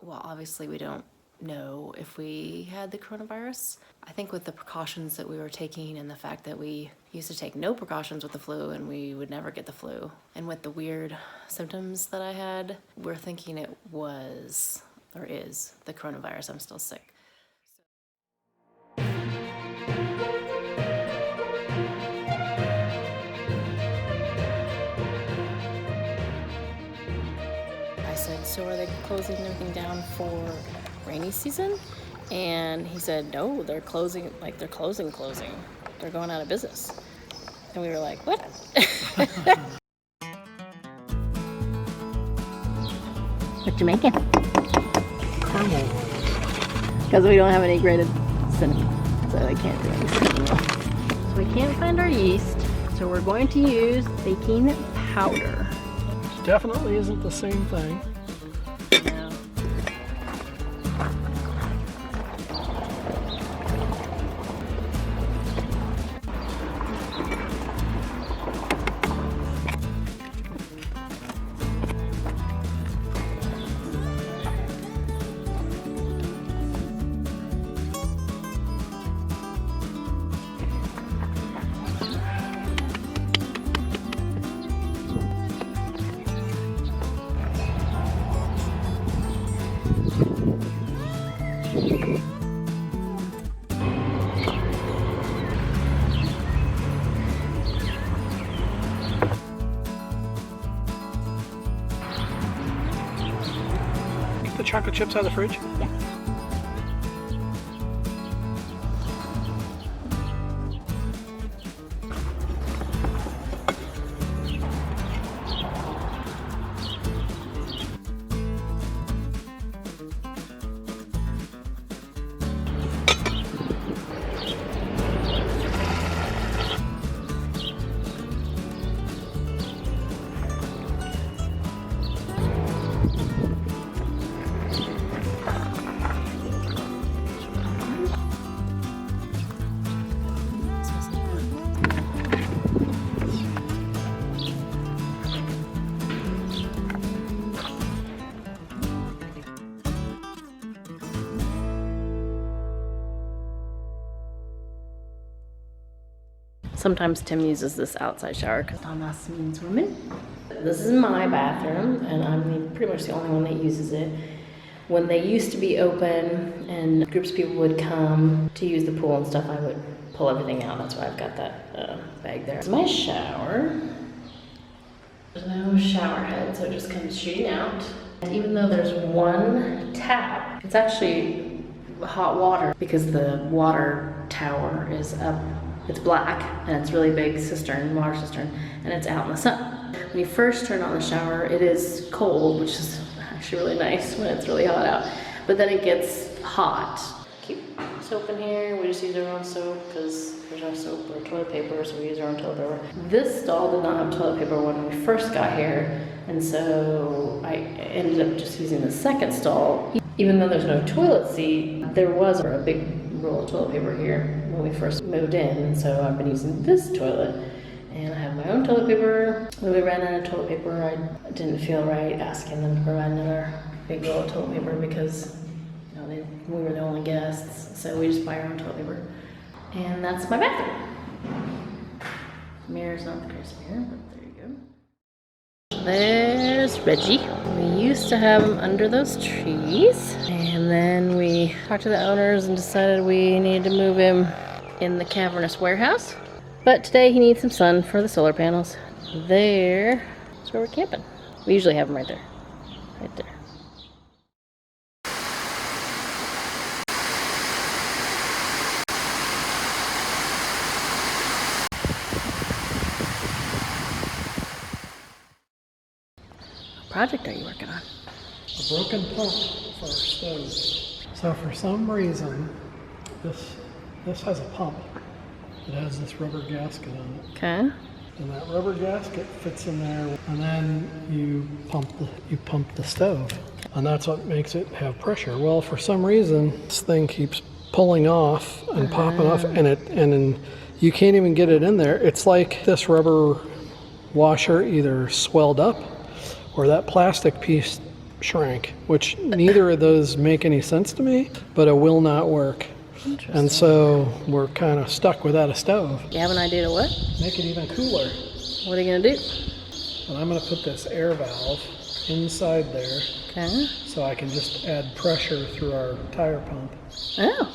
well, obviously we don't know if we had the coronavirus. I think with the precautions that we were taking and the fact that we used to take no precautions with the flu and we would never get the flu, and with the weird symptoms that I had, we're thinking it was or is the coronavirus. I'm still sick. I said, so are they closing everything down for rainy season? And he said, no, they're closing. They're closing. They're going out of business. And we were like, what? What you making? Caramel. Because we don't have any grated cinnamon, so I can't do any cinnamon. So we can't find our yeast, so we're going to use baking powder. Which definitely isn't the same thing. No. The chocolate chips out of the fridge? Yeah. Sometimes Tim uses this outside shower because Thomas means women. This is my bathroom, and I'm pretty much the only one that uses it. When they used to be open and groups of people would come to use the pool and stuff, I would pull everything out. That's why I've got that bag there. It's my shower. There's no shower head, so it just comes shooting out. And even though there's one tap, it's actually hot water because the water tower is up. It's black, and it's really big cistern, water cistern, and it's out in the sun. When you first turn on the shower, it is cold, which is actually really nice when it's really hot out. But then it gets hot. Keep soap in here. We just use our own soap because there's no soap or toilet paper, so we use our own toilet paper. This stall did not have toilet paper when we first got here, and so I ended up just using the second stall. Even though there's no toilet seat, there was a big roll of toilet paper here when we first moved in, and so I've been using this toilet. And I have my own toilet paper. When we ran out of toilet paper, I didn't feel right asking them to provide another big roll of toilet paper because we were the only guests, so we just buy our own toilet paper. And that's my bathroom. Mirror's not the greatest mirror, but there you go. There's Reggie. We used to have him under those trees, and then we talked to the owners and decided we needed to move him in the cavernous warehouse. But today he needs some sun for the solar panels. There's where we're camping. We usually have him right there. Right there. What project are you working on? A broken pump for our stove. So for some reason, this has a pump. It has this rubber gasket on it. Okay. And that rubber gasket fits in there, and then you pump the stove. And that's what makes it have pressure. Well, for some reason, this thing keeps pulling off and popping off, and you can't even get it in there. It's like this rubber washer either swelled up or that plastic piece shrank, which neither of those make any sense to me, but it will not work. Interesting. And so we're kind of stuck without a stove. You have an idea to what? Make it even cooler. What are you gonna do? And I'm going to put this air valve inside there Okay. so I can just add pressure through our tire pump Oh.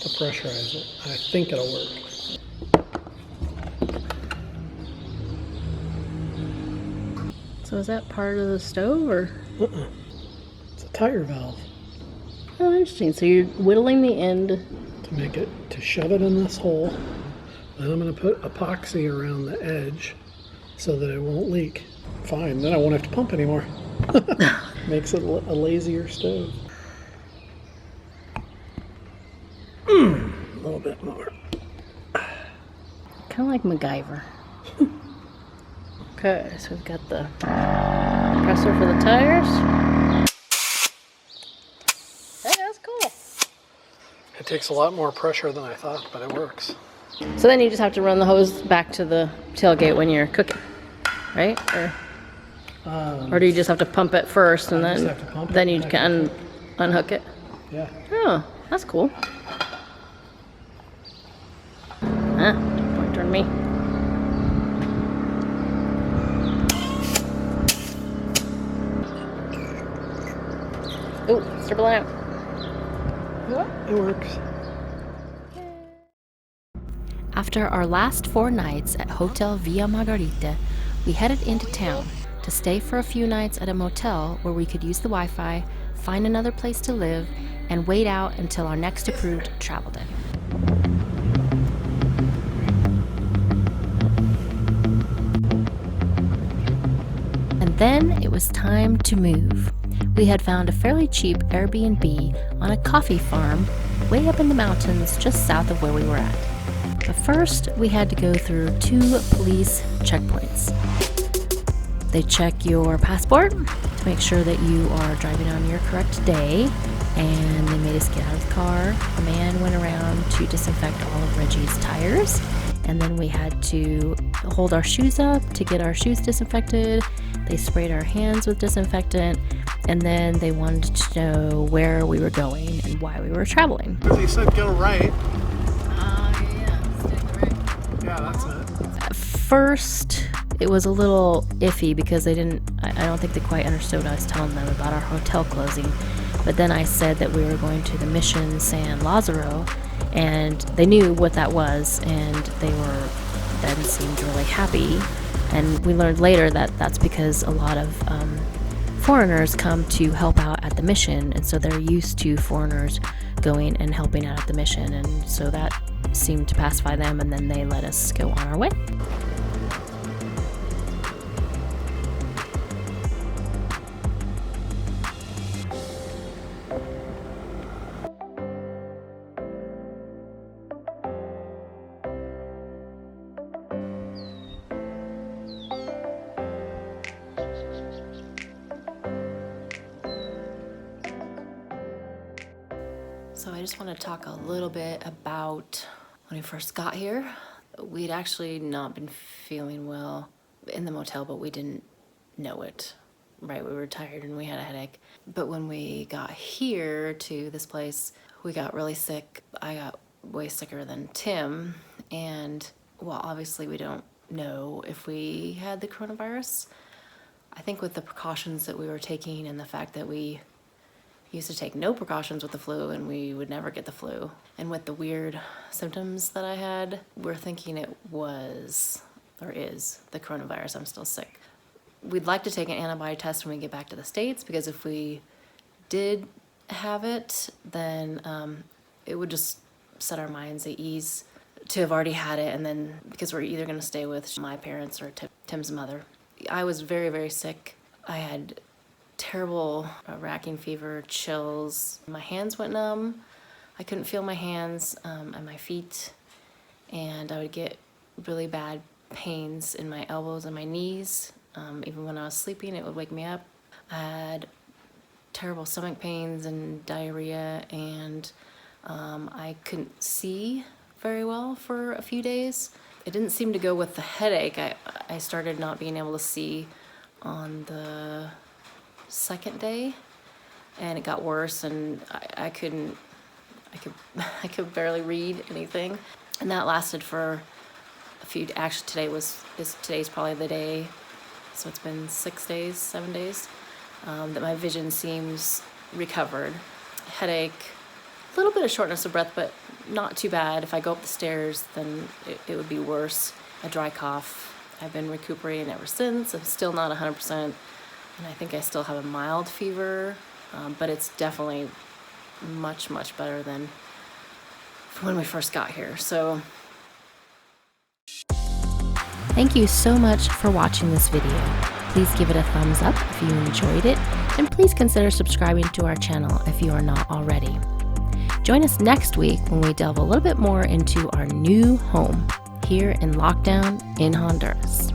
to pressurize it. I think it'll work. So is that part of the stove or? It's a tire valve Oh, interesting. So you're whittling the end. to shove it in this hole. Then I'm going to put epoxy around the edge so that it won't leak. Fine, then I won't have to pump anymore. Makes it a lazier stove. A little bit more. Kind of like MacGyver. Okay, so we've got the compressor for the tires. Hey, that's cool. It takes a lot more pressure than I thought, but it works. So then you just have to run the hose back to the tailgate when you're cooking, right? Or do you just have to pump it first and I just then have to pump it then you and I can unhook it? Yeah. Oh, that's cool. Huh? Don't point toward me. Ooh, it's dribbling out. Yeah, it works. After our last 4 nights at Hotel Villa Margarita, we headed into town to stay for a few nights at a motel where we could use the Wi-Fi, find another place to live, and wait out until our next approved travel day. And then it was time to move. We had found a fairly cheap Airbnb on a coffee farm way up in the mountains just south of where we were at. But first, we had to go through 2 police checkpoints. They check your passport to make sure that you are driving on your correct day, and they made us get out of the car. A man went around to disinfect all of Reggie's tires, and then we had to hold our shoes up to get our shoes disinfected. They sprayed our hands with disinfectant, and then they wanted to know where we were going and why we were traveling. They said go right. Yeah, stick right. Yeah, that's it. At first, it was a little iffy because I don't think they quite understood what I was telling them about our hotel closing. But then I said that we were going to the Mission San Lazaro, and they knew what that was, and they then seemed really happy. And we learned later that that's because a lot of foreigners come to help out at the mission, and so they're used to foreigners going and helping out at the mission, and so that seemed to pacify them, and then they let us go on our way. So I just want to talk a little bit about when we first got here. We'd actually not been feeling well in the motel, but we didn't know it, right? We were tired and we had a headache. But when we got here to this place, we got really sick. I got way sicker than Tim. And well, obviously we don't know if we had the coronavirus. I think with the precautions that we were taking and the fact that we used to take no precautions with the flu and we would never get the flu. And with the weird symptoms that I had, we're thinking it was, or is, the coronavirus. I'm still sick. We'd like to take an antibody test when we get back to the States, because if we did have it, then it would just set our minds at ease to have already had it, and then because we're either going to stay with my parents or Tim's mother. I was very, very sick. I had terrible racking fever, chills. My hands went numb. I couldn't feel my hands and my feet, and I would get really bad pains in my elbows and my knees. Even when I was sleeping, it would wake me up. I had terrible stomach pains and diarrhea, and I couldn't see very well for a few days. It didn't seem to go with the headache. I started not being able to see on the second day, and it got worse, and I could barely read anything, and that lasted for a few. Actually, today's probably the day, so it's been 7 days that my vision seems recovered. Headache, a little bit of shortness of breath, but not too bad. If I go up the stairs, then it would be worse. A dry cough. I've been recuperating ever since. I'm still not 100%, and I think I still have a mild fever, but it's definitely much, much better than when we first got here. So Thank you so much for watching this video. Please give it a thumbs up if you enjoyed it, and please consider subscribing to our channel if you are not already. Join us next week when we delve a little bit more into our new home here in lockdown in Honduras.